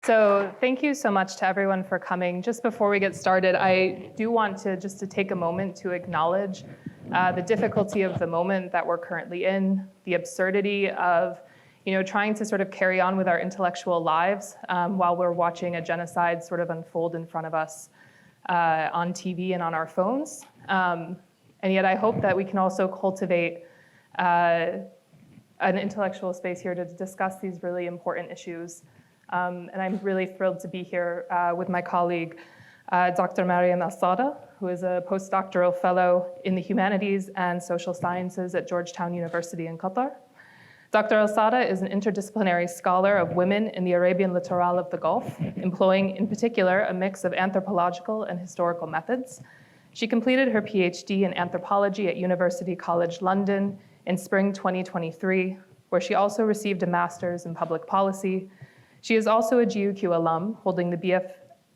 So thank you so much to everyone for coming. Just before we get started, I do want to take a moment to acknowledge the difficulty of the moment that we're currently in, the absurdity of trying to sort of carry on with our intellectual lives while we're watching a genocide sort of unfold in front of us on TV and on our phones. And yet I hope that we can also cultivate an intellectual space here to discuss these really important issues. And I'm really thrilled to be here with my colleague, Dr. Maryam Alsada, who is a Postdoctoral Fellow in the Humanities and Social Sciences at Georgetown University in Qatar. Dr. Alsada is an interdisciplinary scholar of women in the Arabian Littoral of the Gulf, employing in particular a mix of anthropological and historical methods. She completed her PhD in anthropology at University College London in spring 2023, where she also received a master's in public policy. She is also a GUQ alum, holding the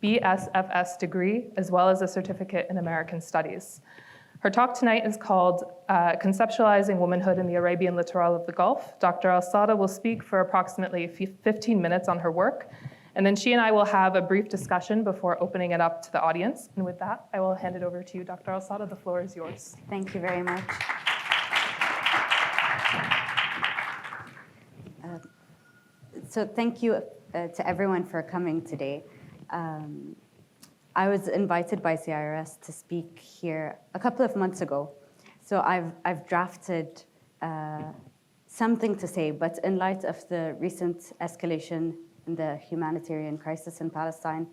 BSFS degree, as well as a certificate in American Studies. Her talk tonight is called Conceptualizing Womanhood in the Arabian Littoral of the Gulf. Dr. Alsada will speak for approximately 15 minutes on her work, and then she and I will have a brief discussion before opening it up to the audience. And with that, I will hand it over to you, Dr. Alsada. The floor is yours. Thank you very much. So thank you to everyone for coming today. I was invited by CIRS to speak here a couple of months ago. So I've drafted something to say, but in light of the recent escalation in the humanitarian crisis in Palestine,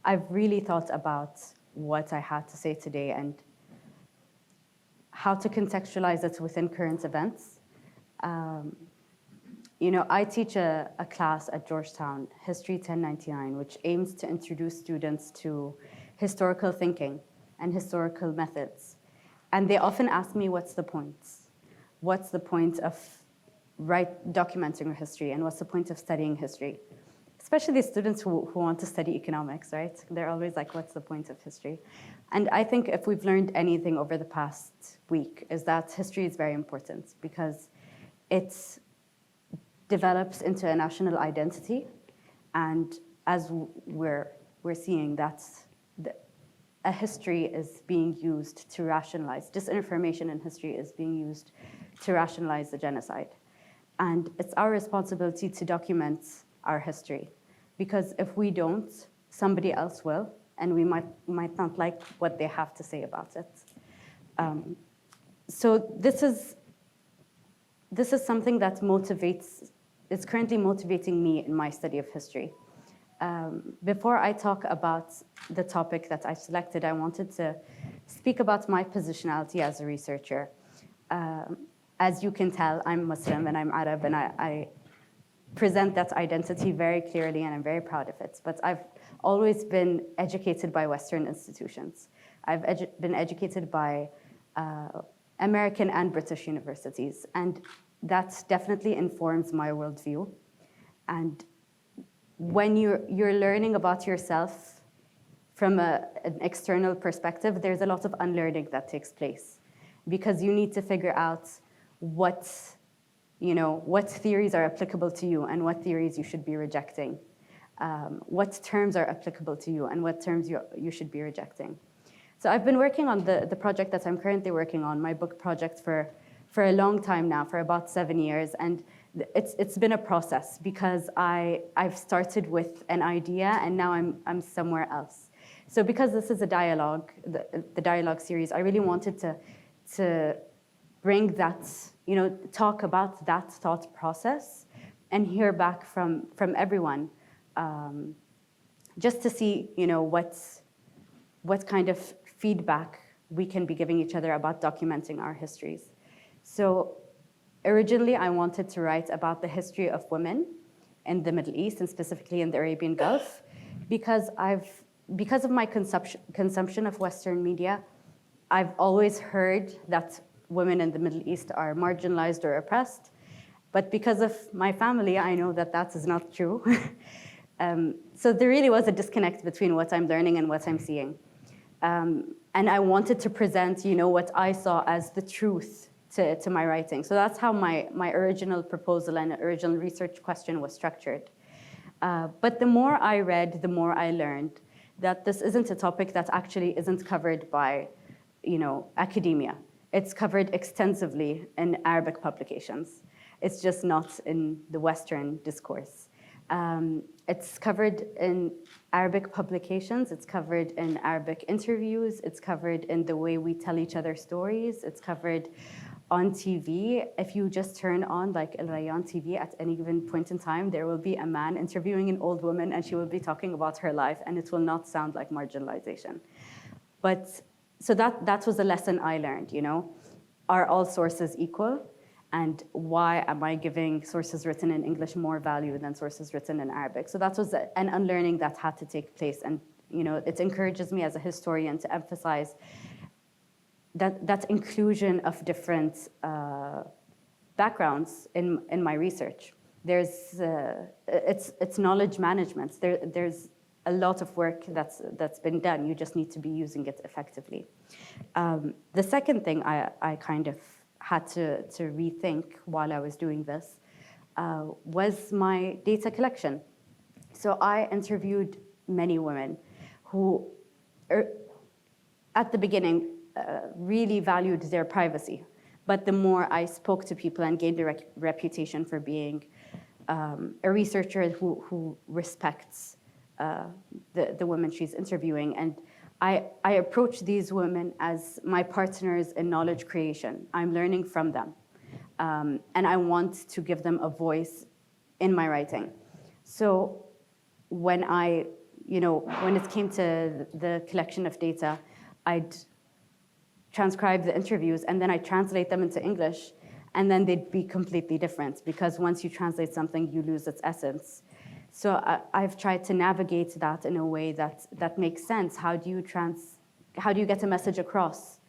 I've really thought about what I had to say today and how to contextualize it within current events. I teach a class at Georgetown, History 1099, which aims to introduce students to historical thinking and historical methods. And they often ask me, what's the point? What's the point of documenting history, and what's the point of studying history? Especially students who want to study economics, right? They're always like, what's the point of history? And I think if we've learned anything over the past week is that history is very important because it develops into a national identity. And as we're seeing that a history is being used to rationalize, disinformation in history is being used to rationalize the genocide. And it's our responsibility to document our history, because if we don't, somebody else will, and we might not like what they have to say about it. So this is something that is currently motivating me in my study of history. Before I talk about the topic that I selected, I wanted to speak about my positionality as a researcher. As you can tell, I'm Muslim and I'm Arab, and I present that identity very clearly, and I'm very proud of it. But I've always been educated by Western institutions. I've been educated by American and British universities, and that definitely informs my worldview. And when you're learning about yourself from an external perspective, there's a lot of unlearning that takes place, because you need to figure out what theories are applicable to you and what theories you should be rejecting, what terms are applicable to you and what terms you should be rejecting. So I've been working on the project that I'm currently working on, my book project, for a long time now, for about 7 years. And it's been a process, because I've started with an idea and now I'm somewhere else. So because this is a dialogue, the dialogue series, I really wanted to bring that, talk about that thought process and hear back from everyone, just to see, what kind of feedback we can be giving each other about documenting our histories. So originally, I wanted to write about the history of women in the Middle East, and specifically in the Arabian Gulf, because of my consumption of Western media, I've always heard that women in the Middle East are marginalized or oppressed. But because of my family, I know that that is not true. So there really was a disconnect between what I'm learning and what I'm seeing. And I wanted to present, what I saw as the truth to my writing. So that's how my original proposal and original research question was structured. But the more I read, the more I learned that this isn't a topic that actually isn't covered by, academia. It's covered extensively in Arabic publications. It's just not in the Western discourse. It's covered in Arabic publications, it's covered in Arabic interviews, it's covered in the way we tell each other stories, it's covered on TV. If you just turn on like Al Rayyan TV at any given point in time, there will be a man interviewing an old woman and she will be talking about her life and it will not sound like marginalization. But so that was a lesson I learned, Are all sources equal? And why am I giving sources written in English more value than sources written in Arabic? So that was an unlearning that had to take place. And it encourages me as a historian to emphasize that inclusion of different backgrounds in my research. It's knowledge management. There's a lot of work that's been done. You just need to be using it effectively. The second thing I kind of had to rethink while I was doing this was my data collection. So I interviewed many women who, at the beginning, really valued their privacy. But the more I spoke to people and gained a reputation for being a researcher who respects the women she's interviewing, and I approach these women as my partners in knowledge creation. I'm learning from them, and I want to give them a voice in my writing. So when when it came to the collection of data, I'd transcribe the interviews and then I translate them into English, and then they'd be completely different because once you translate something, you lose its essence. So I've tried to navigate that in a way that makes sense. How do you get a message across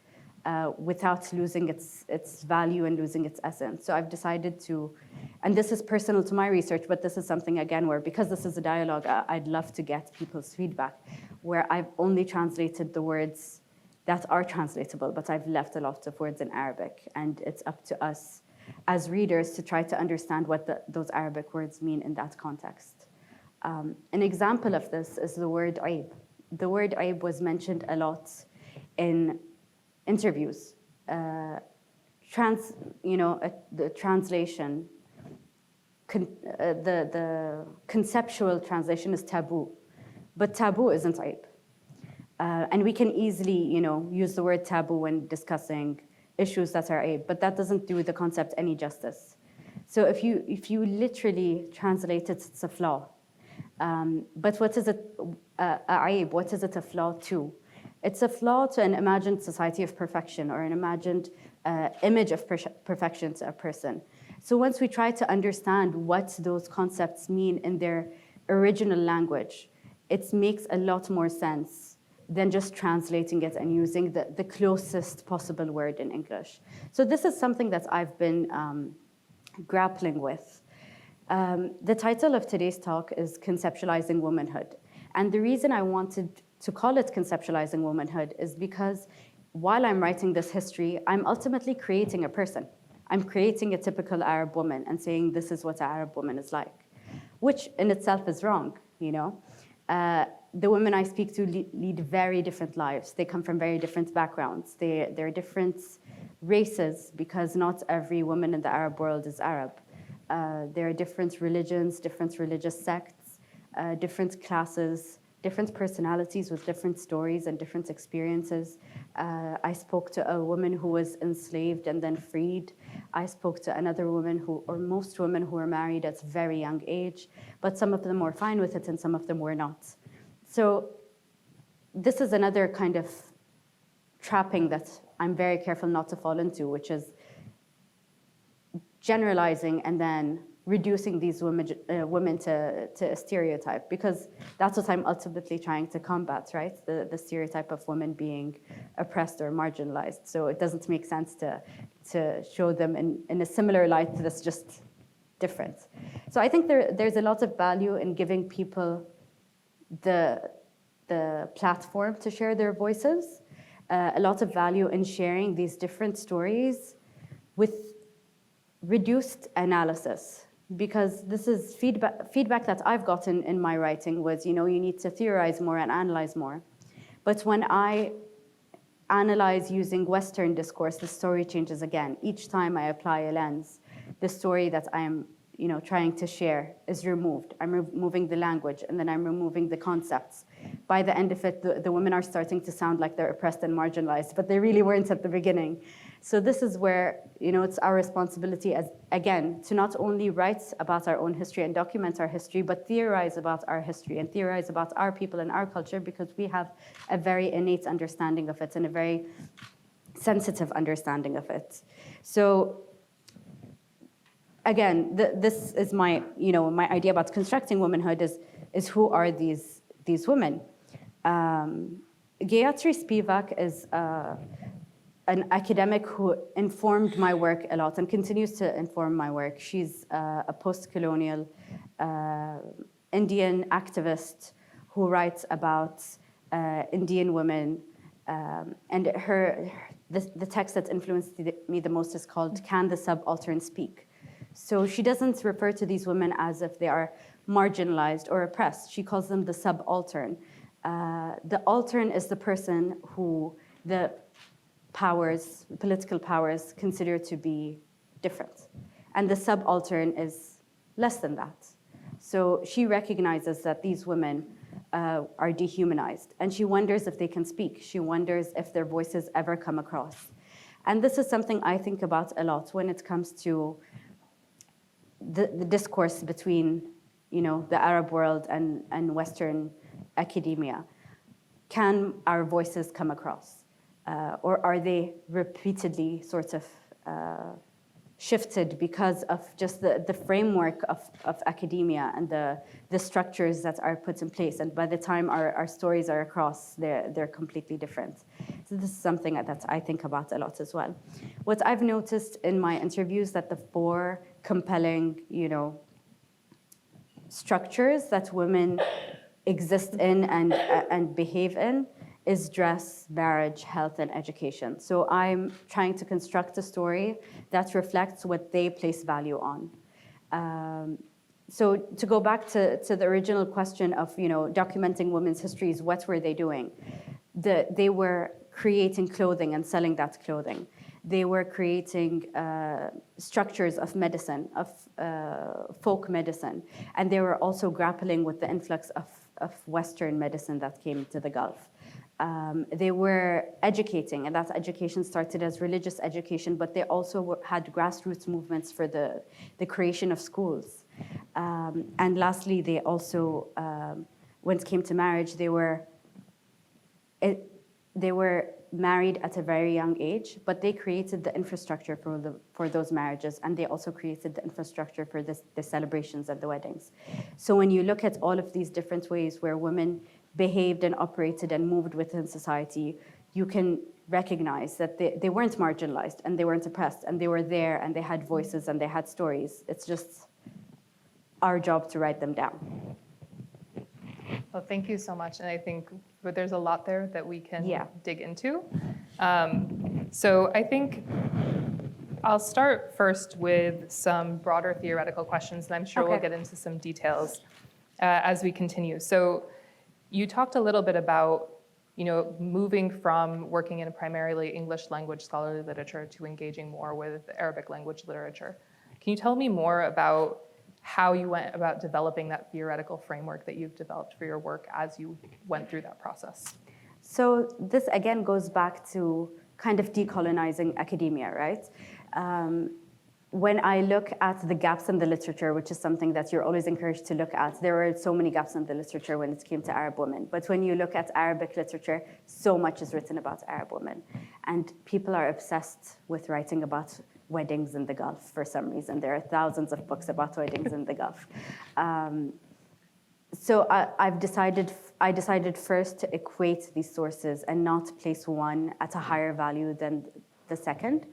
without losing its value and losing its essence? So I've decided to, and this is personal to my research, but this is something again where, because this is a dialogue, I'd love to get people's feedback, where I've only translated the words that are translatable, but I've left a lot of words in Arabic, and it's up to us as readers to try to understand what those Arabic words mean in that context. An example of this is the word aib. The word aib was mentioned a lot in interviews. The translation, the conceptual translation is taboo, but taboo isn't aib. And we can easily, use the word taboo when discussing issues that are aib, but that doesn't do the concept any justice. So if you literally translate it, it's a flaw. But what is it, aib? What is it a flaw to? It's a flaw to an imagined society of perfection or an imagined image of perfection to a person. So once we try to understand what those concepts mean in their original language, it makes a lot more sense than just translating it and using the closest possible word in English. So this is something that I've been grappling with. The title of today's talk is Conceptualizing Womanhood. And the reason I wanted to call it Conceptualizing Womanhood is because while I'm writing this history, I'm ultimately creating a person. I'm creating a typical Arab woman and saying this is what an Arab woman is like, which in itself is wrong, The women I speak to lead very different lives. They come from very different backgrounds. They're different races because not every woman in the Arab world is Arab. There are different religions, different religious sects, different classes, different personalities with different stories and different experiences. I spoke to a woman who was enslaved and then freed. I spoke to another woman most women who were married at a very young age, but some of them were fine with it and some of them were not. So this is another kind of trapping that I'm very careful not to fall into, which is generalizing and then reducing these women to a stereotype, because that's what I'm ultimately trying to combat, right? The stereotype of women being oppressed or marginalized. So it doesn't make sense to show them in a similar light that's just different. So I think there's a lot of value in giving people the platform to share their voices, a lot of value in sharing these different stories with reduced analysis. because this is feedback that I've gotten in my writing was, you need to theorize more and analyze more. But when I analyze using Western discourse, the story changes again. Each time I apply a lens, the story that I'm trying to share is removed. I'm removing the language, and then I'm removing the concepts. By the end of it, the women are starting to sound like they're oppressed and marginalized, but they really weren't at the beginning. So this is where, it's our responsibility as, again, to not only write about our own history and document our history, but theorize about our history and theorize about our people and our culture, because we have a very innate understanding of it and a very sensitive understanding of it. So again, this is my, my idea about constructing womanhood is who are these women? Gayatri Spivak is an academic who informed my work a lot and continues to inform my work. She's a post-colonial Indian activist who writes about Indian women. And the text that influenced me the most is called "Can the Subaltern Speak?" So she doesn't refer to these women as if they are marginalized or oppressed. She calls them the subaltern. The altern is the person who the political powers, consider to be different. And the subaltern is less than that. So she recognizes that these women are dehumanized. And she wonders if they can speak. She wonders if their voices ever come across. And this is something I think about a lot when it comes to the discourse between, the Arab world and Western academia. Can our voices come across? Or are they repeatedly sort of shifted because of just the framework of academia and the structures that are put in place? And by the time our stories are across, they're completely different. So this is something that I think about a lot as well. What I've noticed in my interviews that the four compelling, structures that women exist in and behave in is dress, marriage, health, and education. So I'm trying to construct a story that reflects what they place value on. So to go back to the original question of documenting women's histories, what were they doing? They were creating clothing and selling that clothing. They were creating structures of medicine, of folk medicine, and they were also grappling with the influx of Western medicine that came to the Gulf. They were educating, and that education started as religious education, but they also had grassroots movements for the creation of schools. And lastly, they also, when it came to marriage, they were married at a very young age, but they created the infrastructure for those marriages, and they also created the infrastructure for the celebrations and the weddings. So when you look at all of these different ways where women behaved and operated and moved within society, you can recognize that they weren't marginalized and they weren't oppressed, and they were there and they had voices and they had stories. It's just our job to write them down. Well, thank you so much. And I think there's a lot there that we can dig into. So I think I'll start first with some broader theoretical questions, and I'm sure we'll get into some details as we continue. So you talked a little bit about moving from working in a primarily English language scholarly literature to engaging more with Arabic language literature. Can you tell me more about how you went about developing that theoretical framework that you've developed for your work as you went through that process? So this again goes back to kind of decolonizing academia, right? When I look at the gaps in the literature, which is something that you're always encouraged to look at, there were so many gaps in the literature when it came to Arab women. But when you look at Arabic literature, so much is written about Arab women. And people are obsessed with writing about weddings in the Gulf for some reason. There are thousands of books about weddings in the Gulf. So I decided first to equate these sources and not place one at a higher value than the second.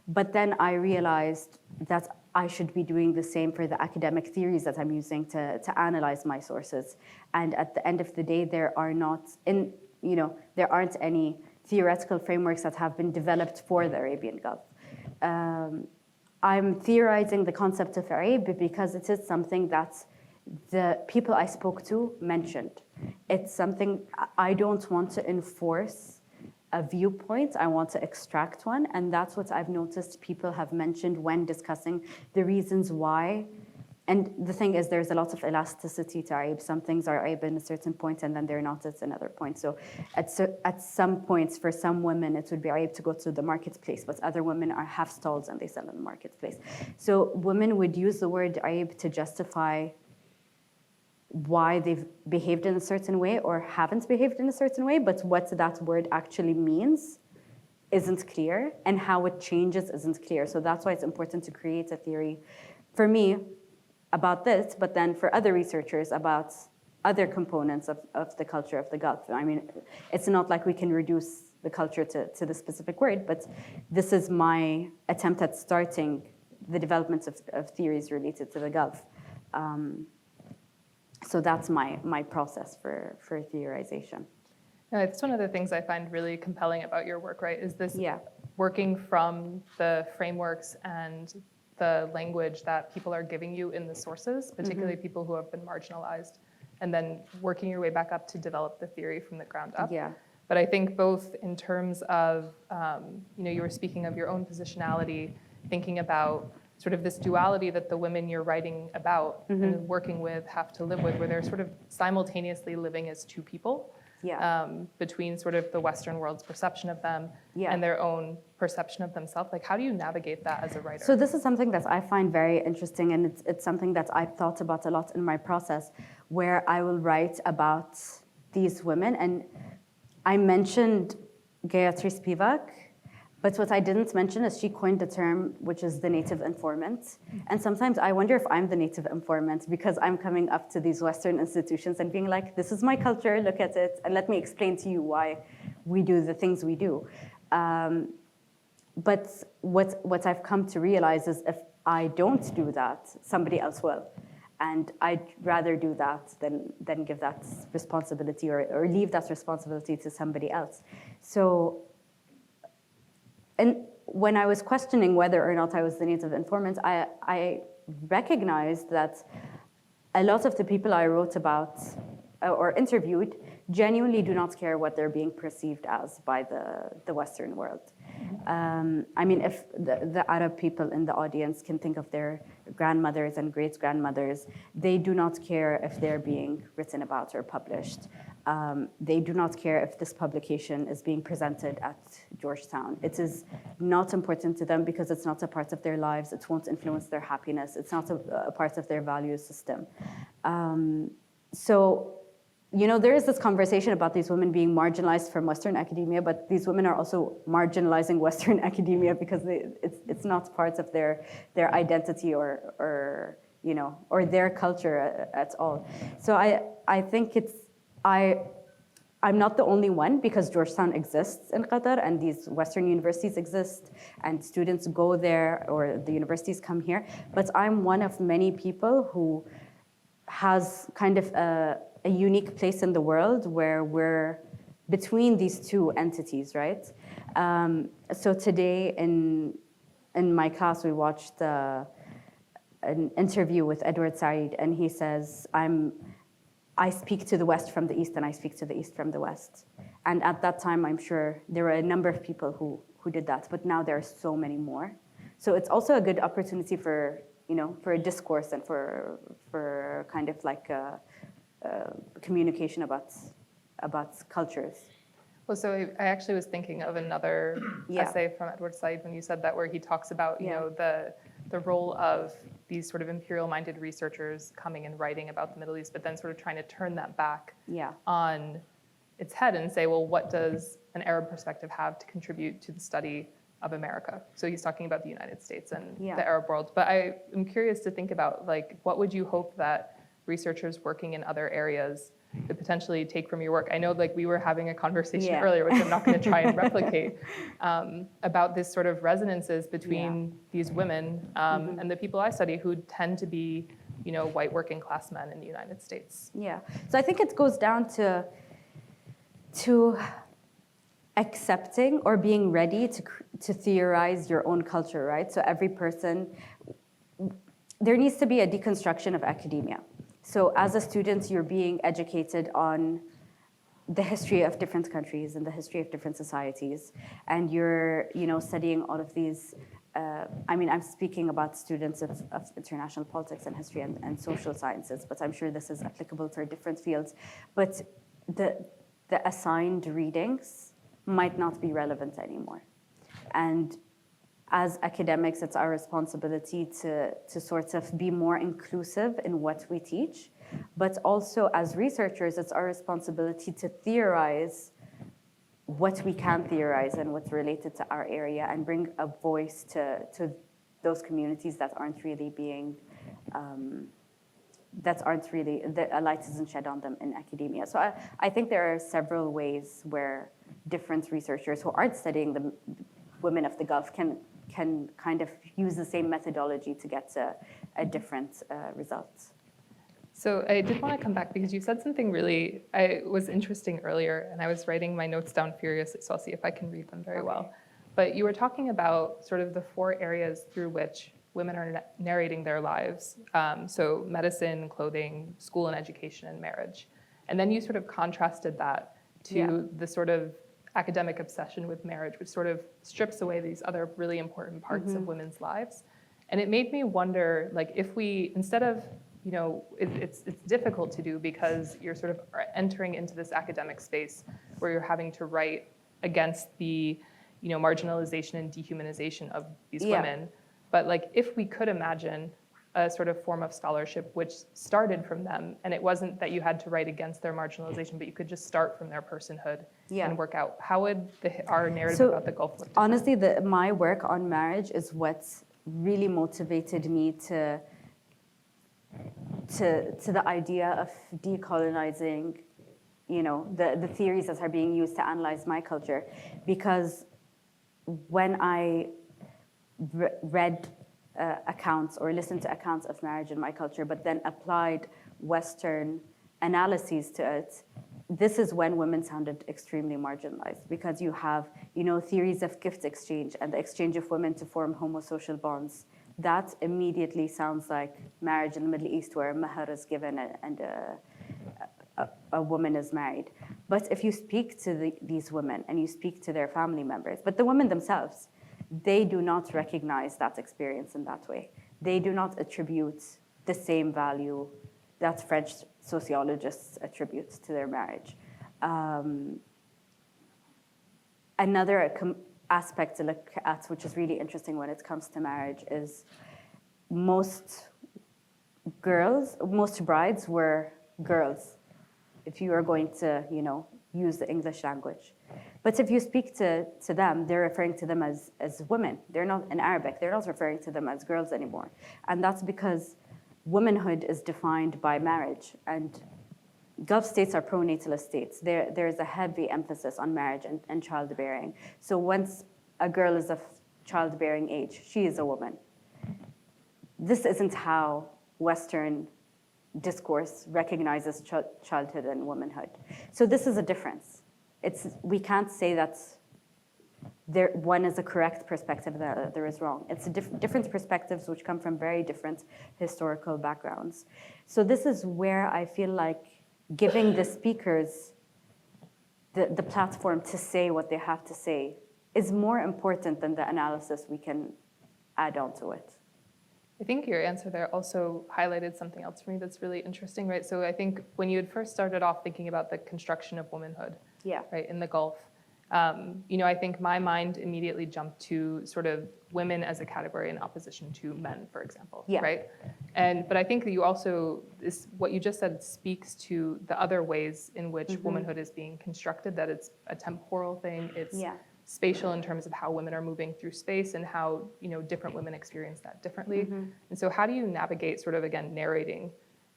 But then I realized that I should be doing the same for the academic theories that I'm using to analyze my sources. And at the end of the day, there aren't any theoretical frameworks that have been developed for the Arabian Gulf. I'm theorizing the concept of Arab because it is something that the people I spoke to mentioned. It's something I don't want to enforce a viewpoint, I want to extract one, and that's what I've noticed people have mentioned when discussing the reasons why. And the thing is, there's a lot of elasticity to Arab. Some things are Arab in a certain point, and then they're not at another point. So at some points, for some women, it would be Arab to go to the marketplace, but other women have stalls and they sell in the marketplace. So women would use the word Arab to justify why they've behaved in a certain way or haven't behaved in a certain way, but what that word actually means isn't clear, and how it changes isn't clear. So that's why it's important to create a theory, for me, about this, but then for other researchers about other components of the culture of the Gulf. I mean, it's not like we can reduce the culture to the specific word, but this is my attempt at starting the development of theories related to the Gulf. So that's my process for theorization. No, it's one of the things I find really compelling about your work, right? Is this Yeah. working from the frameworks and the language that people are giving you in the sources, particularly people who have been marginalized, and then working your way back up to develop the theory from the ground up. Yeah. But I think both in terms of, you were speaking of your own positionality, thinking about sort of this duality that the women you're writing about and working with have to live with, where they're sort of simultaneously living as two people. Yeah. Between sort of the Western world's perception of them and their own perception of themselves. Like, how do you navigate that as a writer? So this is something that I find very interesting, and it's something that I've thought about a lot in my process, where I will write about these women. And I mentioned Beatrice Spivak, but what I didn't mention is she coined the term, which is the native informant. And sometimes I wonder if I'm the native informant, because I'm coming up to these Western institutions and being like, this is my culture, look at it, and let me explain to you why we do the things we do. But what I've come to realize is if I don't do that, somebody else will. And I'd rather do that than give that responsibility or leave that responsibility to somebody else. So, and when I was questioning whether or not I was the native informant, I recognized that a lot of the people I wrote about or interviewed genuinely do not care what they're being perceived as by the Western world. I mean, if the Arab people in the audience can think of their grandmothers and great-grandmothers, they do not care if they're being written about or published. They do not care if this publication is being presented at Georgetown. It is not important to them because it's not a part of their lives. It won't influence their happiness. It's not a part of their value system. So, there is this conversation about these women being marginalized from Western academia, but these women are also marginalizing Western academia because it's not part of their identity or their culture at all. So I think I'm not the only one, because Georgetown exists in Qatar and these Western universities exist and students go there or the universities come here. But I'm one of many people who has kind of a unique place in the world where we're between these two entities, right? So today in my class, we watched an interview with Edward Said, and he says, I speak to the West from the East and I speak to the East from the West. And at that time, I'm sure there were a number of people who did that, but now there are so many more. So it's also a good opportunity for a discourse and for kind of like a communication about cultures. Well, so I actually was thinking of another essay from Edward Said when you said that, where he talks about the role of these sort of imperial-minded researchers coming and writing about the Middle East, but then sort of trying to turn that back on its head and say, well, what does an Arab perspective have to contribute to the study of America? So he's talking about the United States and the Arab world. But I am curious to think about, like, what would you hope that researchers working in other areas could potentially take from your work? I know, like, we were having a conversation earlier, which I'm not going to try and replicate, about this sort of resonances between these women and the people I study who tend to be, white working class men in the United States. Yeah. So I think it goes down to accepting or being ready to theorize your own culture, right? So every person, there needs to be a deconstruction of academia. So as a student, you're being educated on the history of different countries and the history of different societies, and you're, studying all of these. I'm speaking about students of international politics and history and social sciences, but I'm sure this is applicable to different fields. But the assigned readings might not be relevant anymore, and as academics, it's our responsibility to sort of be more inclusive in what we teach. But also as researchers, it's our responsibility to theorize what we can theorize and what's related to our area, and bring a voice to those communities that aren't really being, a light isn't shed on them in academia. So I think there are several ways where different researchers who aren't studying the women of the Gulf can kind of use the same methodology to get to a different result. So I did want to come back because you said something really was interesting earlier, and I was writing my notes down furiously, so I'll see if I can read them very well. But you were talking about sort of the 4 areas through which women are narrating their lives. So medicine, clothing, school and education, and marriage. And then you sort of contrasted that to the sort of academic obsession with marriage, which sort of strips away these other really important parts of women's lives. And it made me wonder, like, if we, instead of, it's difficult to do because you're sort of entering into this academic space where you're having to write against the, marginalization and dehumanization of these women. But like, if we could imagine a sort of form of scholarship which started from them, and it wasn't that you had to write against their marginalization, but you could just start from their personhood and work out. How would our narrative about the Gulf look? Honestly, my work on marriage is what really motivated me to the idea of decolonizing, the theories that are being used to analyze my culture. Because when I read accounts or listened to accounts of marriage in my culture, but then applied Western analyses to it, this is when women sounded extremely marginalized, because you have, theories of gift exchange and the exchange of women to form homosocial bonds. That immediately sounds like marriage in the Middle East, where a mahar is given and a woman is married. But if you speak to these women and you speak to their family members, but the women themselves, they do not recognize that experience in that way. They do not attribute the same value that French sociologists attribute to their marriage. Another aspect to look at, which is really interesting when it comes to marriage, is most brides were girls, if you are going to, use the English language. But if you speak to them, they're referring to them as women. They're not, in Arabic, they're not referring to them as girls anymore. And that's because womanhood is defined by marriage, and Gulf states are pronatalist states. There's a heavy emphasis on marriage and childbearing. So once a girl is of childbearing age, she is a woman. This isn't how Western discourse recognizes childhood and womanhood. So this is a difference. We can't say that one is a correct perspective, the other is wrong. It's different perspectives which come from very different historical backgrounds. So this is where I feel like giving the speakers the platform to say what they have to say is more important than the analysis we can add on to it. I think your answer there also highlighted something else for me that's really interesting, right? So I think when you had first started off thinking about the construction of womanhood, right, in the Gulf, I think my mind immediately jumped to sort of women as a category in opposition to men, for example, right? But I think that you also, what you just said speaks to the other ways in which womanhood is being constructed, that it's a temporal thing, it's spatial in terms of how women are moving through space and how different women experience that differently. And so how do you navigate sort of, again, narrating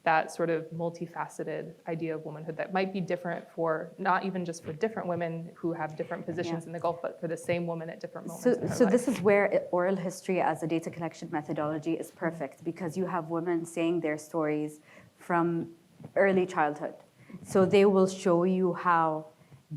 that sort of multifaceted idea of womanhood that might be different for, not even just for different women who have different positions in the Gulf, but for the same woman at different moments in her So life? this is where oral history as a data collection methodology is perfect, because you have women saying their stories from early childhood. So they will show you how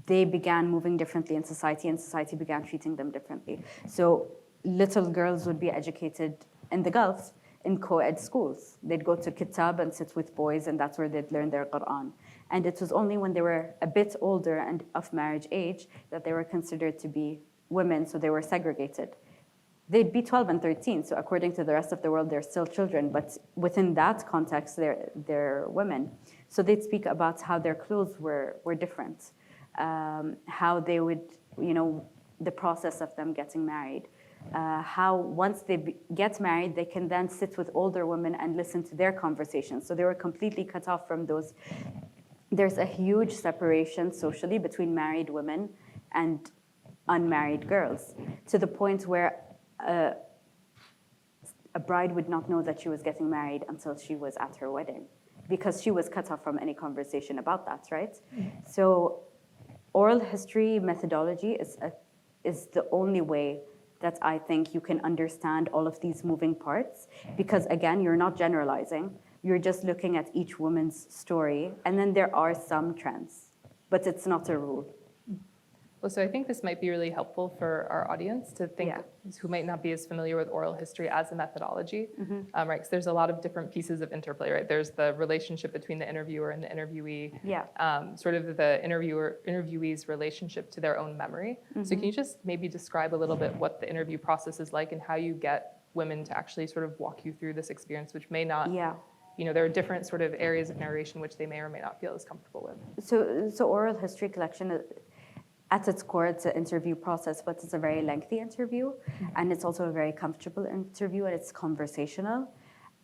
they began moving differently in society, and society began treating them differently. So little girls would be educated in the Gulf in co-ed schools. They'd go to Kitab and sit with boys, and that's where they'd learn their Quran. And it was only when they were a bit older and of marriage age that they were considered to be women, so they were segregated. They'd be 12 and 13, so according to the rest of the world, they're still children, but within that context, they're women. So they'd speak about how their clothes were different, how they would, the process of them getting married, how once they get married, they can then sit with older women and listen to their conversations. So they were completely cut off from those. There's a huge separation socially between married women and unmarried girls, to the point where a bride would not know that she was getting married until she was at her wedding, because she was cut off from any conversation about that, right? So oral history methodology is the only way that I think you can understand all of these moving parts, because again, you're not generalizing, you're just looking at each woman's story, and then there are some trends, but it's not a rule. Well, so I think this might be really helpful for our audience to think, who might not be as familiar with oral history as a methodology, right? Because there's a lot of different pieces of interplay, right? There's the relationship between the interviewer and the interviewee, sort of the interviewee's relationship to their own memory. So can you just maybe describe a little bit what the interview process is like and how you get women to actually sort of walk you through this experience, which may not, there are different sort of areas of narration which they may or may not feel as comfortable with. So oral history collection, at its core, it's an interview process, but it's a very lengthy interview, and it's also a very comfortable interview, and it's conversational.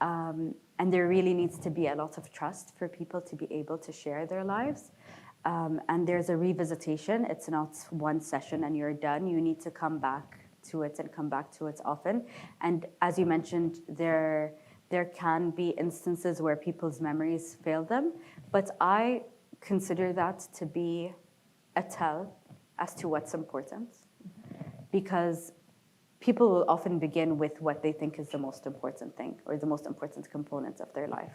And there really needs to be a lot of trust for people to be able to share their lives. And there's a revisitation. It's not one session and you're done. You need to come back to it and come back to it often. And as you mentioned, there can be instances where people's memories fail them, but I consider that to be a tell as to what's important, because people will often begin with what they think is the most important thing or the most important component of their life.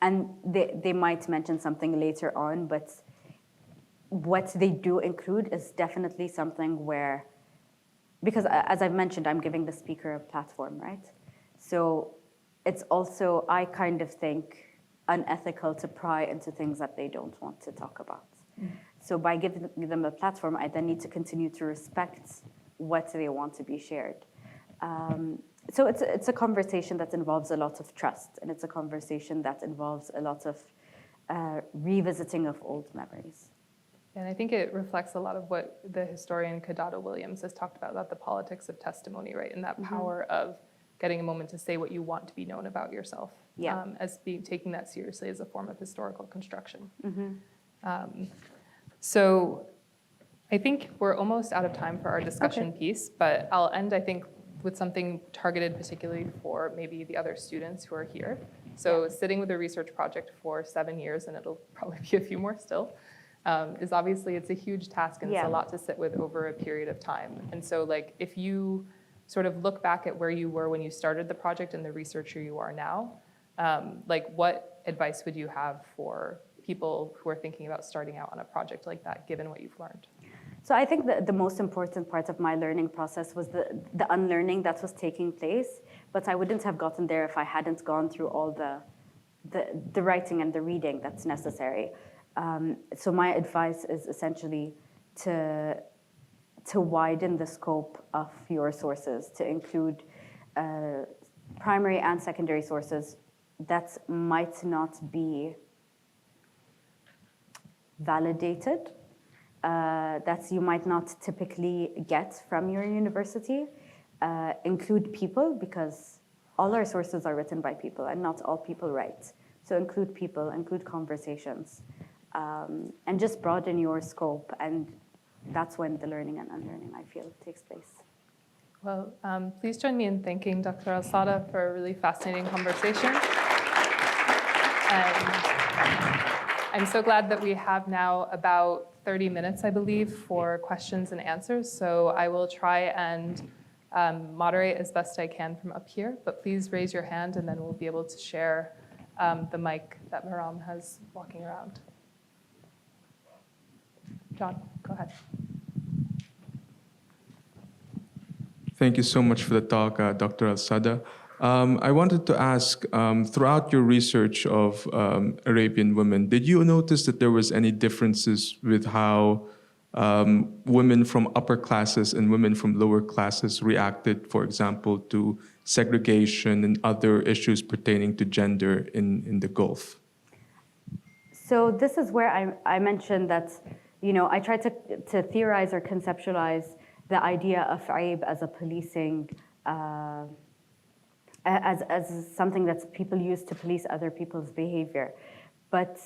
And they might mention something later on, but what they do include is definitely something where, because as I've mentioned, I'm giving the speaker a platform, right? So it's also, I kind of think, unethical to pry into things that they don't want to talk about. So by giving them a platform, I then need to continue to respect what they want to be shared. So it's a conversation that involves a lot of trust, and it's a conversation that involves a lot of revisiting of old memories. And I think it reflects a lot of what the historian Kadada Williams has talked about the politics of testimony, right? And that power of getting a moment to say what you want to be known about yourself, as taking that seriously as a form of historical construction. So I think we're almost out of time for our discussion piece, but I'll end, I think, with something targeted particularly for maybe the other students who are here. So sitting with a research project for 7 years, and it'll probably be a few more still, is obviously, it's a huge task and it's a lot to sit with over a period of time. And so like, if you sort of look back at where you were when you started the project and the researcher you are now, like what advice would you have for people who are thinking about starting out on a project like that, given what you've learned? So I think the most important part of my learning process was the unlearning that was taking place, but I wouldn't have gotten there if I hadn't gone through all the writing and the reading that's necessary. So my advice is essentially to widen the scope of your sources, to include primary and secondary sources that might not be validated, that you might not typically get from your university. Include people, because all our sources are written by people and not all people write. So include people, include conversations, and just broaden your scope, and that's when the learning and unlearning, I feel, takes place. Well, please join me in thanking Dr. Alsada for a really fascinating conversation. And I'm so glad that we have now about 30 minutes, I believe, for questions and answers. So I will try and moderate as best I can from up here, but please raise your hand and then we'll be able to share the mic that Maryam has walking around. John, go ahead. Thank you so much for the talk, Dr. Alsada. I wanted to ask, throughout your research of Arabian women, did you notice that there was any differences with how women from upper classes and women from lower classes reacted, for example, to segregation and other issues pertaining to gender in the Gulf? So this is where I mentioned that, I tried to theorize or conceptualize the idea of aib as a policing, as something that people use to police other people's behavior. But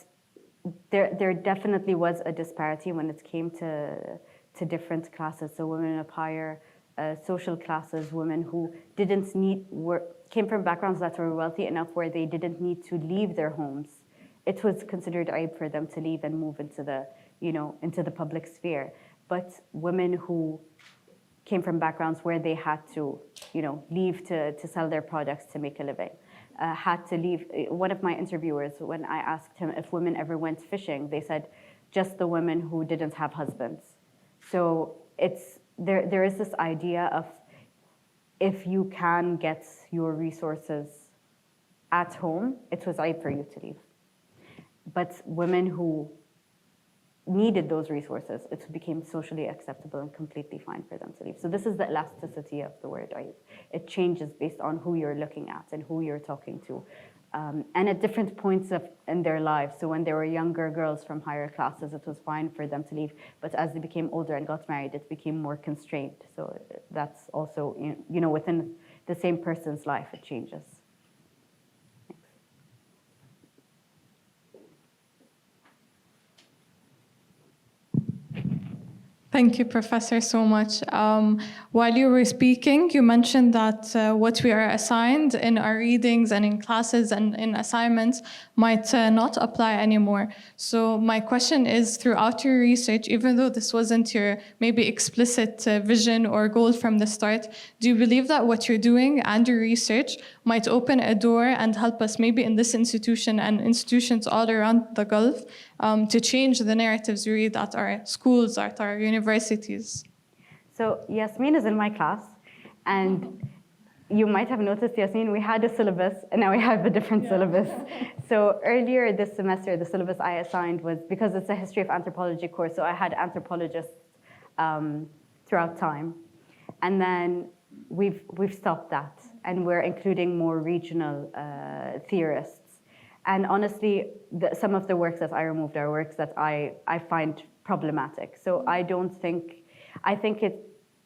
there definitely was a disparity when it came to different classes. So women of higher social classes, women who came from backgrounds that were wealthy enough where they didn't need to leave their homes. It was considered aib for them to leave and move into the public sphere. But women who came from backgrounds where they had to, leave to sell their products to make a living, had to leave. One of my interviewers, when I asked him if women ever went fishing, they said just the women who didn't have husbands. So there is this idea of if you can get your resources at home, it was aib for you to leave. But women who needed those resources, it became socially acceptable and completely fine for them to leave. So this is the elasticity of the word aib. It changes based on who you're looking at and who you're talking to. And at different points in their lives. So when they were younger girls from higher classes, it was fine for them to leave. But as they became older and got married, it became more constrained. So that's also, within the same person's life, it changes. Thank you, Professor, so much. While you were speaking, you mentioned that what we are assigned in our readings and in classes and in assignments might not apply anymore. So my question is, throughout your research, even though this wasn't your maybe explicit vision or goal from the start, do you believe that what you're doing and your research might open a door and help us maybe in this institution and institutions all around the Gulf to change the narratives we read at our schools, at our universities? So Yasmin is in my class, and you might have noticed, Yasmin, we had a syllabus, and now we have a different syllabus. So earlier this semester, the syllabus I assigned was, because it's a history of anthropology course, so I had anthropologists throughout time. And then we've stopped that, and we're including more regional theorists. And honestly, some of the works that I removed are works that I find problematic. So I think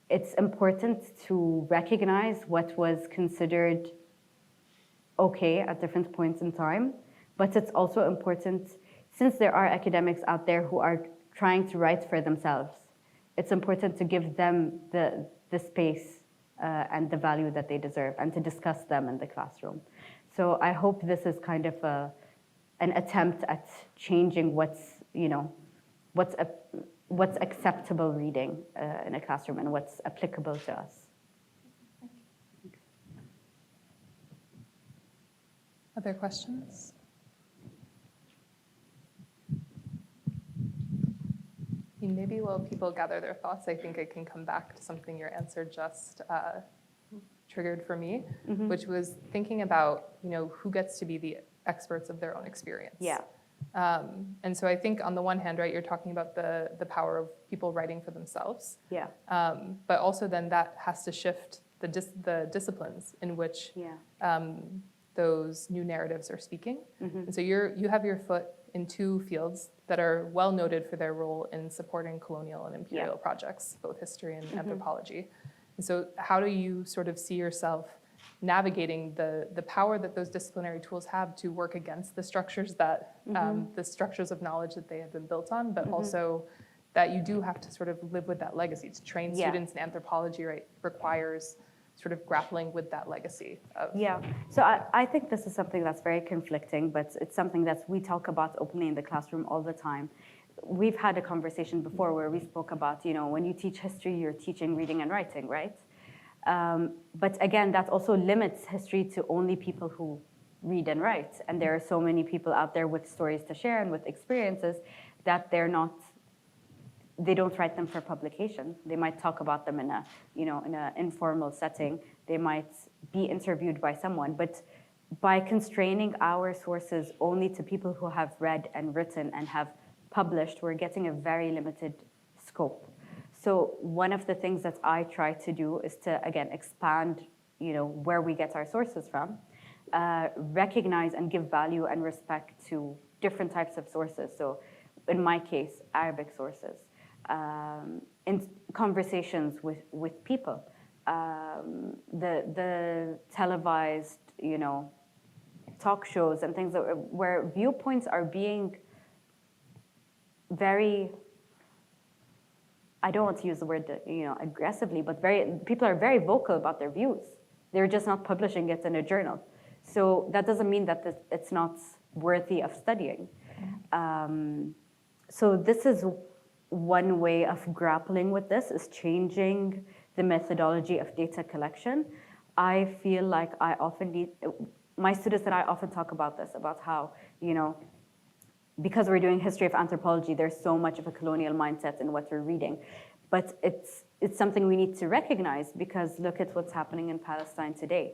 it's important to recognize what was considered okay at different points in time, but it's also important, since there are academics out there who are trying to write for themselves, it's important to give them the space and the value that they deserve, and to discuss them in the classroom. So I hope this is kind of an attempt at changing what's acceptable reading in a classroom and what's applicable to us. Other questions? Maybe while people gather their thoughts, I think I can come back to something your answer just triggered for me, which was thinking about, who gets to be the experts of their own experience. Yeah. And so I think on the one hand, right, you're talking about the power of people writing for themselves. Yeah. But also then that has to shift the disciplines in which those new narratives are speaking. And so you have your foot in two fields that are well noted for their role in supporting colonial and imperial projects, both history and anthropology. And so how do you sort of see yourself navigating the power that those disciplinary tools have to work against the structures that the structures of knowledge that they have been built on, but also that you do have to sort of live with that legacy. To train students in anthropology, right, requires sort of grappling with that legacy of. Yeah, so I think this is something that's very conflicting, but it's something that we talk about openly in the classroom all the time. We've had a conversation before where we spoke about, when you teach history, you're teaching reading and writing, right? But again, that also limits history to only people who read and write. And there are so many people out there with stories to share and with experiences that they're not they don't write them for publication. They might talk about them in a, in an informal setting. They might be interviewed by someone, but by constraining our sources only to people who have read and written and have published, we're getting a very limited scope. So one of the things that I try to do is to, again, expand, where we get our sources from, recognize and give value and respect to different types of sources. So in my case, Arabic sources, in conversations with people, the televised, talk shows and things where viewpoints are being very, I don't want to use the word, aggressively, but people are very vocal about their views. They're just not publishing it in a journal. So that doesn't mean that it's not worthy of studying. So this is one way of grappling with this, is changing the methodology of data collection. I feel like I often need, my students and I often talk about this, about how, because we're doing history of anthropology, there's so much of a colonial mindset in what we're reading. But it's something we need to recognize, because look at what's happening in Palestine today.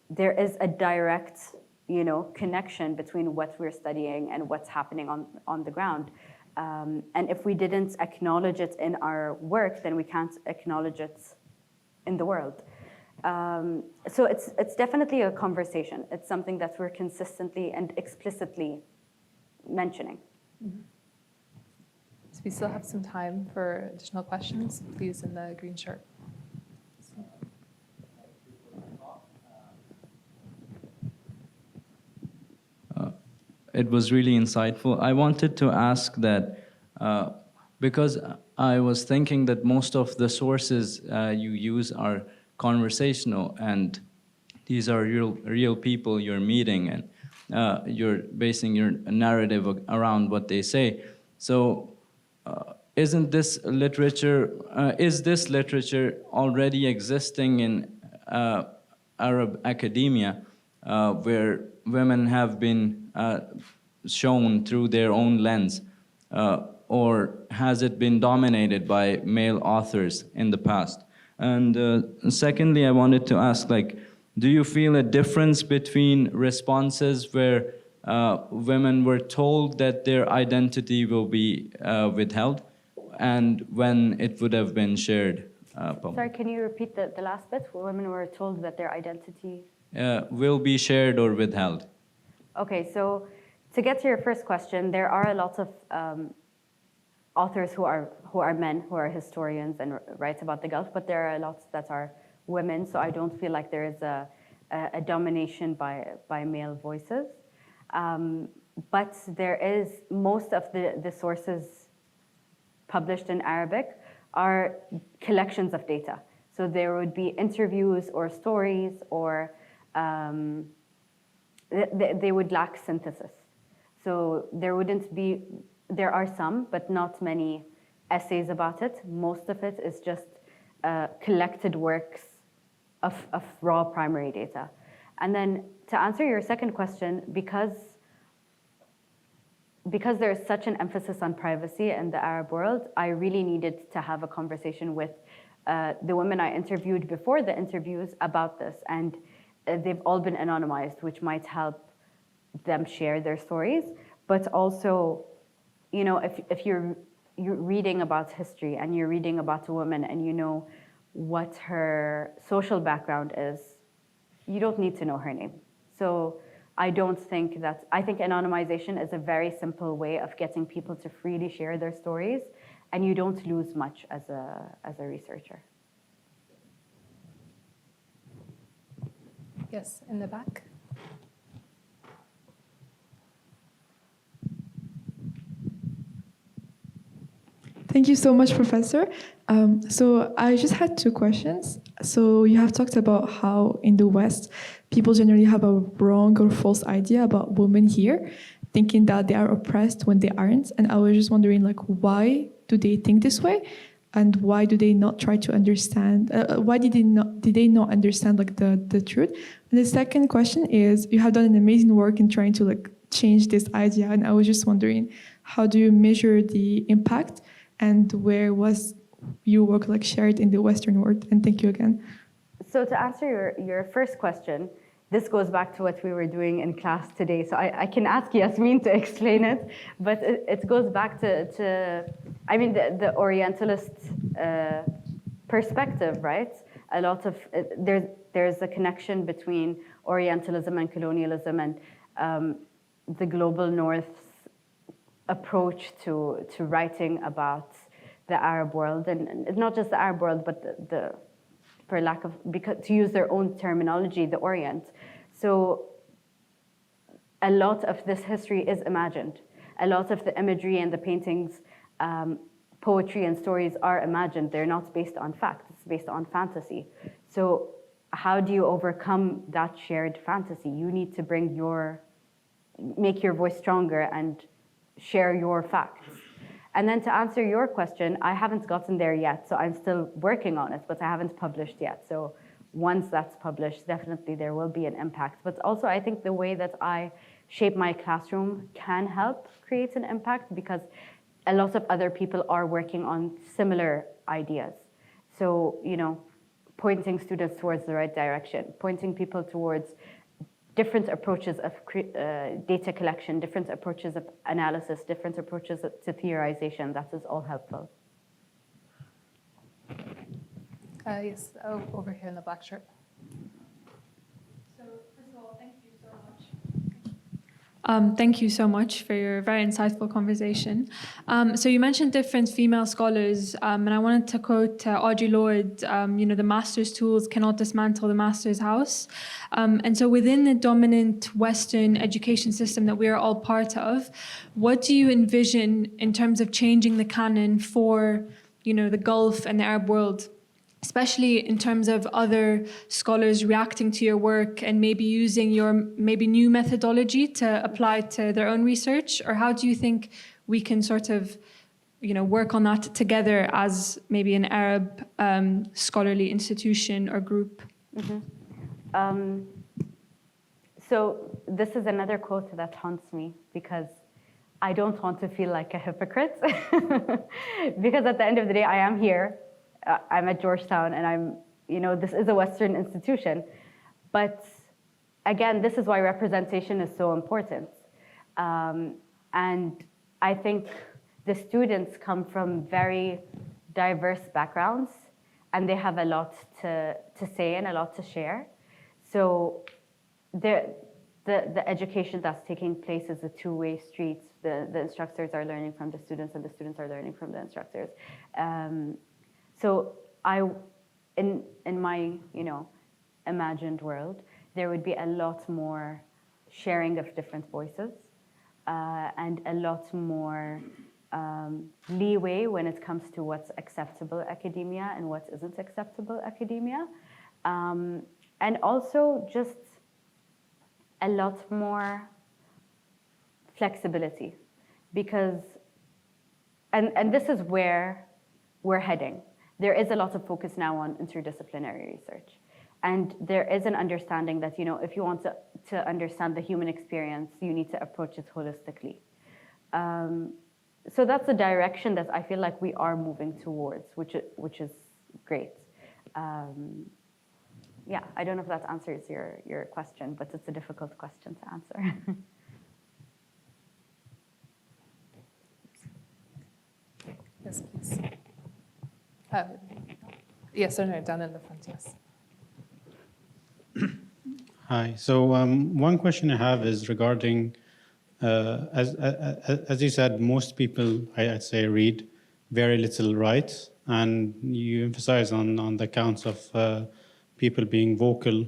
There is a direct, connection between what we're studying and what's happening on the ground. And if we didn't acknowledge it in our work, then we can't acknowledge it in the world. So it's definitely a conversation. It's something that we're consistently and explicitly mentioning. Mm-hmm. So we still have some time for additional questions. Please, in the green shirt. It was really insightful. I wanted to ask that, because I was thinking that most of the sources you use are conversational, and these are real people you're meeting, and you're basing your narrative around what they say. So isn't this literature, is this literature already existing in Arab academia, where women have been shown through their own lens, or has it been dominated by male authors in the past? And secondly, I wanted to ask, do you feel a difference between responses where women were told that their identity will be withheld, and when it would have been shared publicly? Sorry, can you repeat the last bit? Where women were told that their identity will be shared or withheld? Okay, so to get to your first question, there are a lot of authors who are men, who are historians and write about the Gulf, but there are a lot that are women, so I don't feel like there is a domination by male voices. But there is, most of the sources published in Arabic are collections of data. So there would be interviews or stories, or they would lack synthesis. So there are some, but not many essays about it. Most of it is just collected works of raw primary data. And then to answer your second question, because there is such an emphasis on privacy in the Arab world, I really needed to have a conversation with the women I interviewed before the interviews about this. And they've all been anonymized, which might help them share their stories. But also, if you're reading about history and you're reading about a woman and you know what her social background is, you don't need to know her name. So I think anonymization is a very simple way of getting people to freely share their stories, and you don't lose much as a researcher. Yes, in the back. Thank you so much, Professor. So I just had two questions. So you have talked about how in the West, people generally have a wrong or false idea about women here, thinking that they are oppressed when they aren't. And I was just wondering, why do they think this way? And why do they not try to understand, why did they not understand the truth? And the second question is, you have done an amazing work in trying to change this idea. And I was just wondering, how do you measure the impact and where was your work like shared in the Western world? And thank you again. So to answer your first question, this goes back to what we were doing in class today. So I can ask Yasmin to explain it, but it goes back to I mean, the Orientalist perspective, right? A lot of, there's a connection between Orientalism and colonialism and the global North's approach to writing about the Arab world, and not just the Arab world, but the for lack of, because to use their own terminology, the Orient. So a lot of this history is imagined. A lot of the imagery and the paintings, poetry and stories are imagined. They're not based on fact, it's based on fantasy. So how do you overcome that shared fantasy? You need to make your voice stronger and share your facts. And then to answer your question, I haven't gotten there yet, so I'm still working on it, but I haven't published yet. So once that's published, definitely there will be an impact. But also I think the way that I shape my classroom can help create an impact, because a lot of other people are working on similar ideas. So, you know, pointing students towards the right direction, pointing people towards different approaches of data collection, different approaches of analysis, different approaches to theorization. That is all helpful. Yes, over here in the black shirt. So first of all, thank you so much. Thank you so much for your very insightful conversation. So you mentioned different female scholars, and I wanted to quote Audre Lorde, you know, the master's tools cannot dismantle the master's house. And so within the dominant Western education system that we are all part of, what do you envision in terms of changing the canon for, you know, the Gulf and the Arab world? Especially in terms of other scholars reacting to your work and maybe using your maybe new methodology to apply to their own research? Or how do you think we can sort of, you know, work on that together as maybe an Arab scholarly institution or group? Mm-hmm. So this is another quote that haunts me, because I don't want to feel like a hypocrite. Because at the end of the day, I am here. I'm at Georgetown, and I'm, you know, this is a Western institution. But again, this is why representation is so important. And I think the students come from very diverse backgrounds, and they have a lot to say and a lot to share. So the education that's taking place is a two-way street. The instructors are learning from the students, and the students are learning from the instructors. So in my, you know, imagined world, there would be a lot more sharing of different voices, and a lot more leeway when it comes to what's acceptable academia and what isn't acceptable academia. And also just a lot more flexibility, because, and this is where we're heading. There is a lot of focus now on interdisciplinary research. And there is an understanding that, you know, if you want to understand the human experience, you need to approach it holistically. So that's the direction that I feel like we are moving towards, which is great. Yeah, I don't know if that answers your question, but it's a difficult question to answer. Yes, please. Yes, no, down in the front, yes. Hi. So one question I have is regarding, as you said, most people, I'd say, read, very little write, and you emphasize on the counts of people being vocal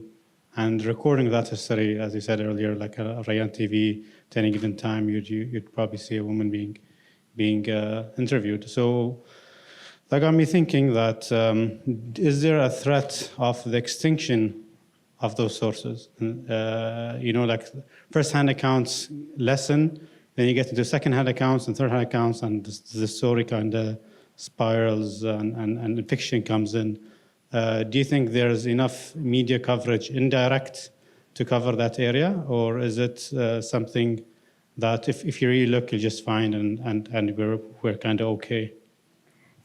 and recording that history, as you said earlier, like Rayan TV, at any given time, you'd probably see a woman being interviewed. So that got me thinking that is there a threat of the extinction of those sources? You know, like first-hand accounts lessen, then you get into second-hand accounts and third-hand accounts, and the story kind of spirals and fiction comes in. Do you think there's enough media coverage, indirect, to cover that area? Or is it something that if you really look, you'll just find and we're kind of okay?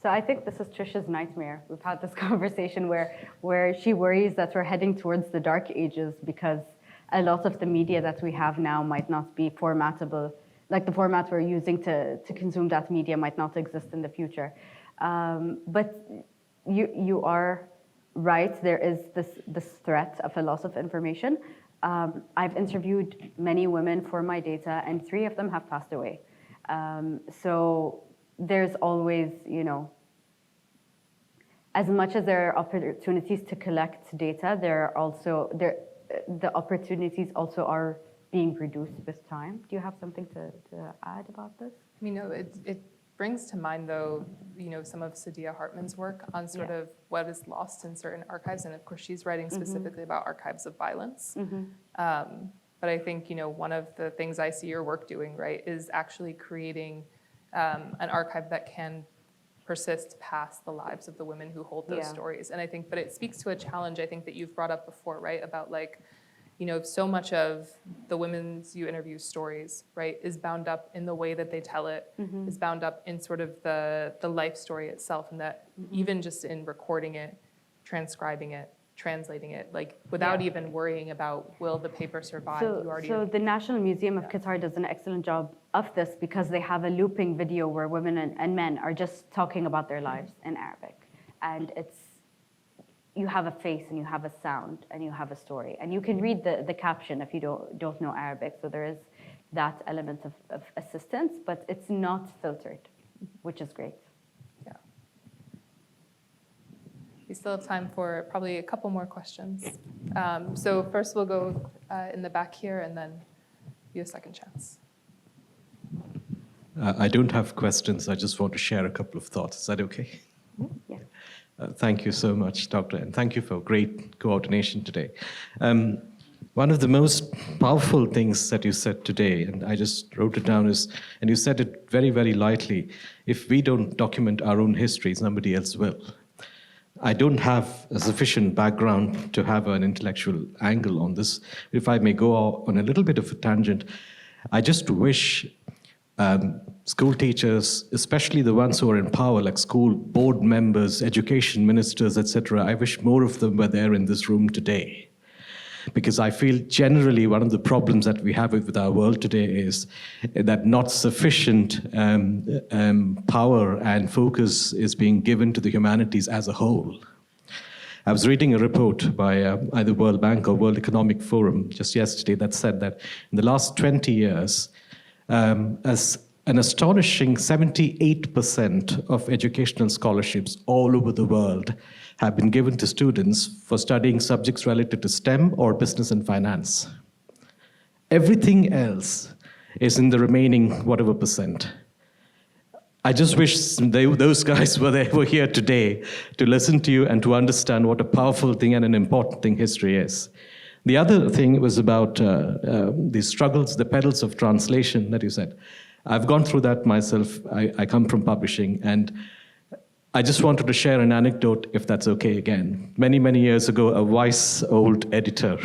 So I think this is Trish's nightmare. We've had this conversation where she worries that we're heading towards the dark ages because a lot of the media that we have now might not be formatable. Like the format we're using to consume that media might not exist in the future. But you are right, there is this threat of a loss of information. I've interviewed many women for my data, and 3 of them have passed away. So there's always, as much as there are opportunities to collect data, the opportunities also are being reduced with time. Do you have something to add about this? It brings to mind, though, some of Sadiya Hartman's work on sort of what is lost in certain archives. And of course, she's writing specifically about archives of violence. But I think, one of the things I see your work doing, right, is actually creating an archive that can persist past the lives of the women who hold those stories. And I think, but it speaks to a challenge, I think, that you've brought up before, right, about so much of the women's you interview stories, right, is bound up in the way that they tell it, is bound up in sort of the life story itself, and that even just in recording it, transcribing it, translating it, without even worrying about will the paper survive. So the National Museum of Qatar does an excellent job of this because they have a looping video where women and men are just talking about their lives in Arabic. And you have a face and you have a sound and you have a story. And you can read the caption if you don't know Arabic. So there is that element of assistance, but it's not filtered, which is great. Yeah. We still have time for probably a couple more questions. So first we'll go in the back here and then you a second chance. I don't have questions. I just want to share a couple of thoughts. Is that okay? Yeah. Thank you so much, Doctor, and thank you for great coordination today. One of the most powerful things that you said today, and I just wrote it down, is, and you said it very, very lightly, if we don't document our own histories, somebody else will. I don't have a sufficient background to have an intellectual angle on this. If I may go on a little bit of a tangent, I just wish school teachers, especially the ones who are in power, like school board members, education ministers, etc., I wish more of them were there in this room today. Because I feel generally one of the problems that we have with our world today is that not sufficient power and focus is being given to the humanities as a whole. I was reading a report by either World Bank or World Economic Forum just yesterday that said that in the last 20 years, as an astonishing 78% of educational scholarships all over the world have been given to students for studying subjects related to STEM or business and finance. Everything else is in the remaining whatever percent. I just wish those guys were here today to listen to you and to understand what a powerful thing and an important thing history is. The other thing was about the struggles, the perils of translation that you said. I've gone through that myself. I come from publishing, and I just wanted to share an anecdote, if that's okay again. Many, many years ago, a wise old editor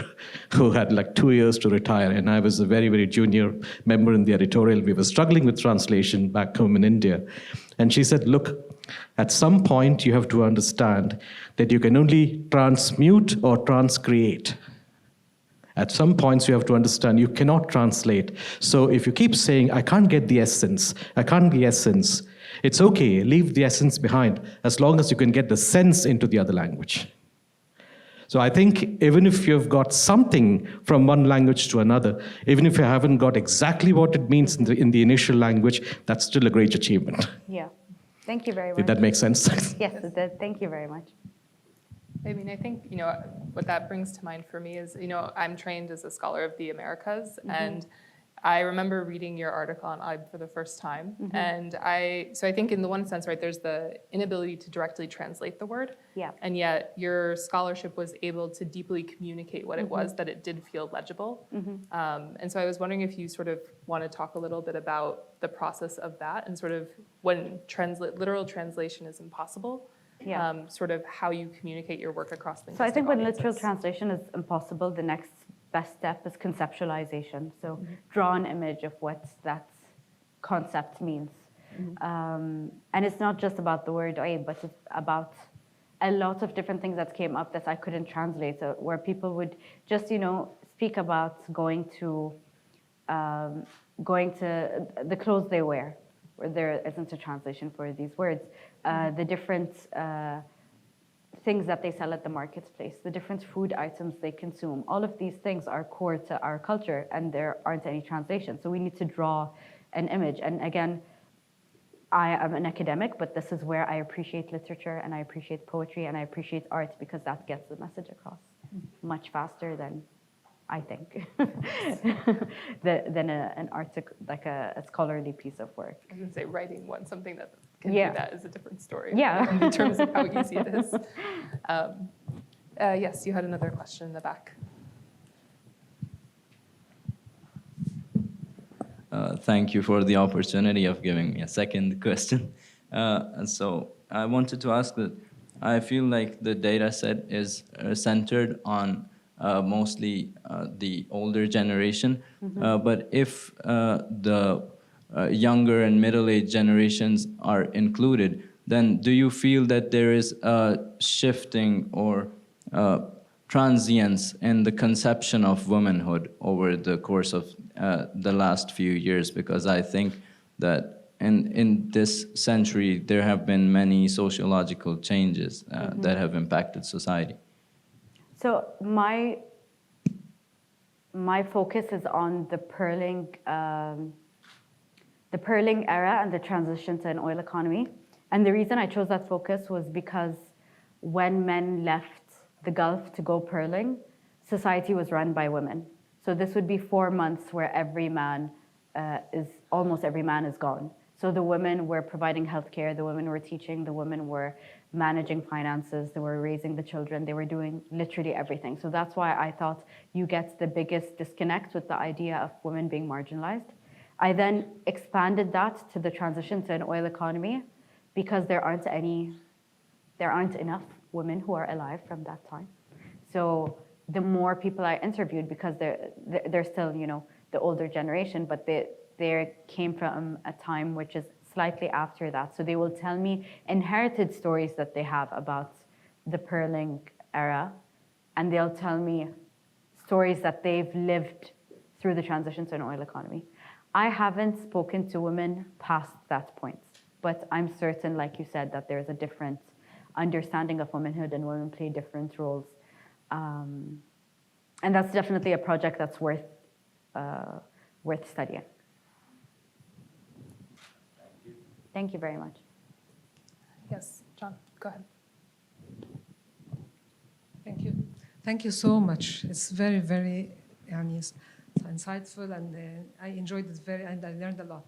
who had like 2 years to retire, and I was a very, very junior member in the editorial. We were struggling with translation back home in India. And she said, look, at some point you have to understand that you can only transmute or transcreate. At some points, you have to understand you cannot translate. So if you keep saying, I can't get the essence, I can't get the essence, it's okay, leave the essence behind, as long as you can get the sense into the other language. So I think even if you've got something from one language to another, even if you haven't got exactly what it means in the initial language, that's still a great achievement. Yeah. Thank you very much. Did that make sense? Yes, it did. Thank you very much. I mean, I think, what that brings to mind for me is, I'm trained as a scholar of the Americas, and I remember reading your article on Aib for the first time. And so I think in the one sense, right, there's the inability to directly translate the word. Yeah. And yet your scholarship was able to deeply communicate what it was, that it did feel legible. And so I was wondering if you sort of want to talk a little bit about the process of that and sort of when literal translation is impossible. Yeah. Sort of how you communicate your work across linguistic So I think when audiences. literal translation is impossible, the next best step is conceptualization. So draw an image of what that concept means. And it's not just about the word oib, but it's about a lot of different things that came up that I couldn't translate, so where people would just, speak about going to the clothes they wear, where there isn't a translation for these words, the different things that they sell at the marketplace, the different food items they consume. All of these things are core to our culture, and there aren't any translations. So we need to draw an image. And again, I am an academic, but this is where I appreciate literature, and I appreciate poetry, and I appreciate art, because that gets the message across much faster than, I think, than an article, like a scholarly piece of work. I was going to say writing something that can Yeah. do that is a different story. Yeah. In terms of how easy it is. Yes, you had another question in the back. Thank you for the opportunity of giving me a second question. And so I wanted to ask that I feel like the data set is centered on mostly the older generation, but if the younger and middle-aged generations are included, then do you feel that there is a shifting or transience in the conception of womanhood over the course of the last few years? Because I think that in this century, there have been many sociological changes that have impacted society. So my focus is on the pearling era and the transition to an oil economy. And the reason I chose that focus was because when men left the Gulf to go pearling, society was run by women. So this would be 4 months where almost every man is gone. So the women were providing healthcare, the women were teaching, the women were managing finances, they were raising the children, they were doing literally everything. So that's why I thought you get the biggest disconnect with the idea of women being marginalized. I then expanded that to the transition to an oil economy, because there aren't enough women who are alive from that time. So the more people I interviewed, because they're still, the older generation, but they came from a time which is slightly after that. So they will tell me inherited stories that they have about the pearling era, and they'll tell me stories that they've lived through the transition to an oil economy. I haven't spoken to women past that point, but I'm certain, like you said, that there's a different understanding of womanhood, and women play different roles. And that's definitely a project that's worth studying. Thank you very much. Yes, John, go ahead. Thank you. Thank you so much. It's very, very insightful, and I enjoyed it and I learned a lot.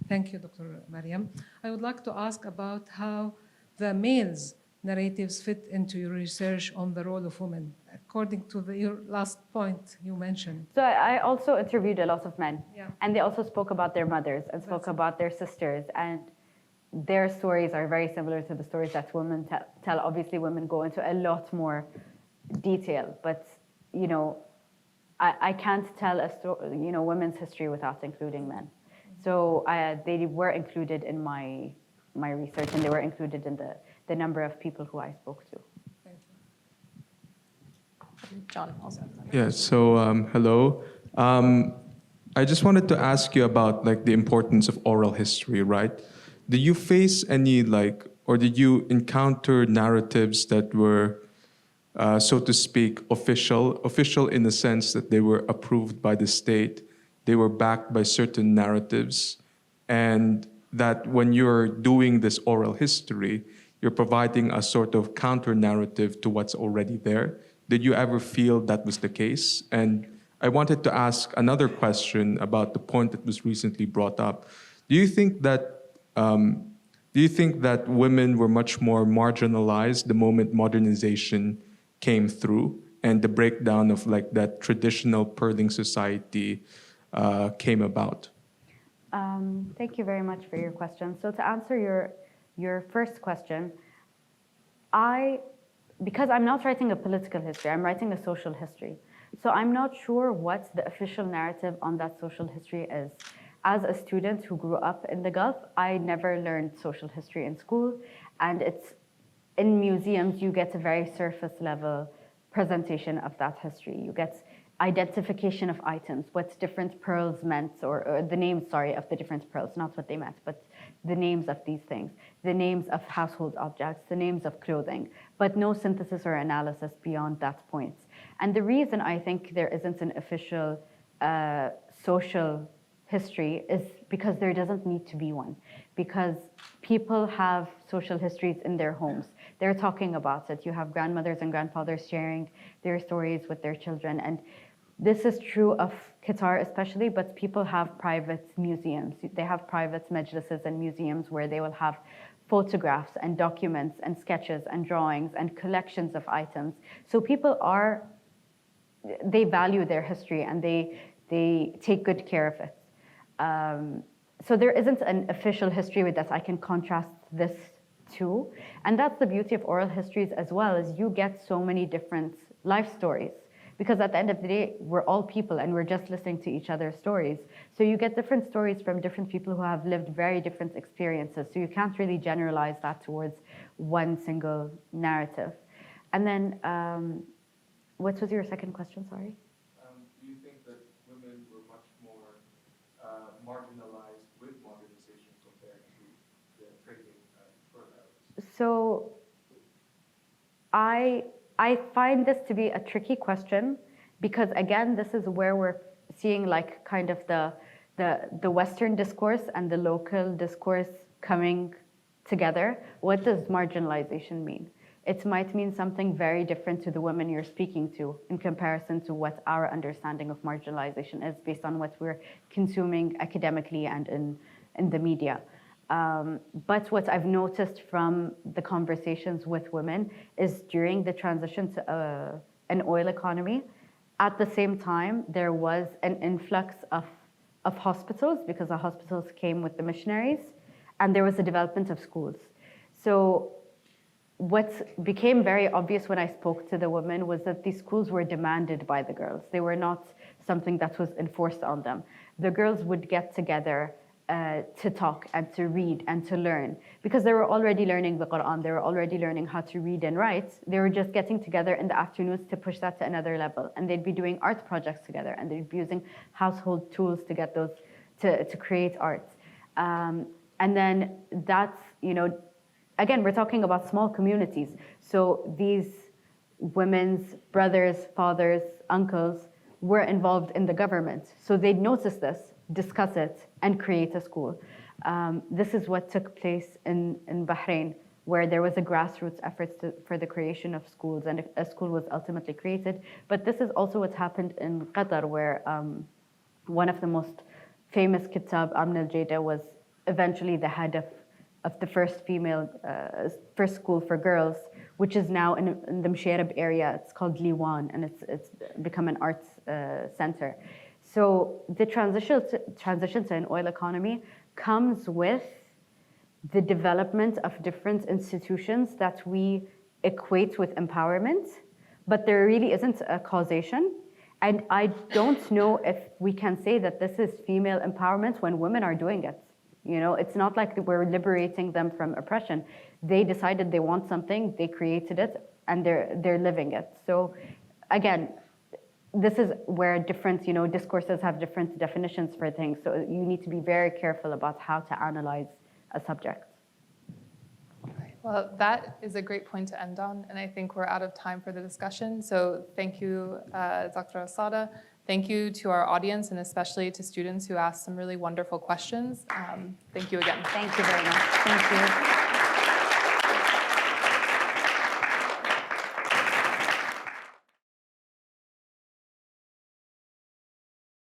Thank you, Dr. Maryam. I would like to ask about how the males' narratives fit into your research on the role of women, according to your last point you mentioned. So I also interviewed a lot of men, Yeah. and they also spoke about their mothers and spoke about their sisters, and their stories are very similar to the stories that women tell. Obviously, women go into a lot more detail, but I can't tell a story, women's history without including men. So they were included in my research, and they were included in the number of people who I spoke to. Thank you. John also. Yeah, so hello. I just wanted to ask you about the importance of oral history, right? Did you face any or did you encounter narratives that were, so to speak, official in the sense that they were approved by the state, they were backed by certain narratives, and that when you're doing this oral history, you're providing a sort of counter-narrative to what's already there? Did you ever feel that was the case? And I wanted to ask another question about the point that was recently brought up. Do you think that women were much more marginalized the moment modernization came through and the breakdown of that traditional pearling society came about? Thank you very much for your question. So to answer your first question, because I'm not writing a political history, I'm writing a social history. So I'm not sure what the official narrative on that social history is. As a student who grew up in the Gulf, I never learned social history in school, and it's in museums you get a very surface level presentation of that history. You get identification of items, what different pearls meant, or the names, sorry, of the different pearls, not what they meant, but the names of these things, the names of household objects, the names of clothing, but no synthesis or analysis beyond that point. And the reason I think there isn't an official social history is because there doesn't need to be one, because people have social histories in their homes. They're talking about it. You have grandmothers and grandfathers sharing their stories with their children. And this is true of Qatar especially, but people have private museums. They have private majlises and museums where they will have photographs and documents and sketches and drawings and collections of items. So people they value their history and they take good care of it. So there isn't an official history with that I can contrast this to. And that's the beauty of oral histories as well, is you get so many different life stories. Because at the end of the day, we're all people and we're just listening to each other's stories. So you get different stories from different people who have lived very different experiences. So you can't really generalize that towards one single narrative. And then, what was your second question, sorry? Do you think that women were much more marginalized with modernization compared to the trading for Arabs? So I find this to be a tricky question because, again, this is where we're seeing like kind of the Western discourse and the local discourse coming together. What does marginalization mean? It might mean something very different to the women you're speaking to in comparison to what our understanding of marginalization is based on what we're consuming academically and in the media. But what I've noticed from the conversations with women is during the transition to an oil economy, at the same time, there was an influx of hospitals because the hospitals came with the missionaries, and there was a development of schools. So what became very obvious when I spoke to the women was that these schools were demanded by the girls. They were not something that was enforced on them. The girls would get together to talk and to read and to learn because they were already learning the Quran, they were already learning how to read and write. They were just getting together in the afternoons to push that to another level, and they'd be doing art projects together and they'd be using household tools to get those to create art. And then that's, again, we're talking about small communities. So these women's brothers, fathers, uncles were involved in the government. So they'd notice this, discuss it, and create a school. This is what took place in Bahrain, where there was a grassroots effort for the creation of schools, and a school was ultimately created. But this is also what happened in Qatar, where one of the most famous kitab, Amn al-Jada, was eventually the head of the first first school for girls, which is now in the Msharab area. It's called Liwan, and it's become an arts center. So the transition to an oil economy comes with the development of different institutions that we equate with empowerment, but there really isn't a causation. And I don't know if we can say that this is female empowerment when women are doing it. It's not like we're liberating them from oppression. They decided they want something, they created it, and they're living it. So again, this is where different, discourses have different definitions for things. So you need to be very careful about how to analyze a subject. Well, that is a great point to end on, and I think we're out of time for the discussion. So thank you, Dr. Alsada. Thank you to our audience, and especially to students who asked some really wonderful questions. Thank you again. Thank you very much. Thank you.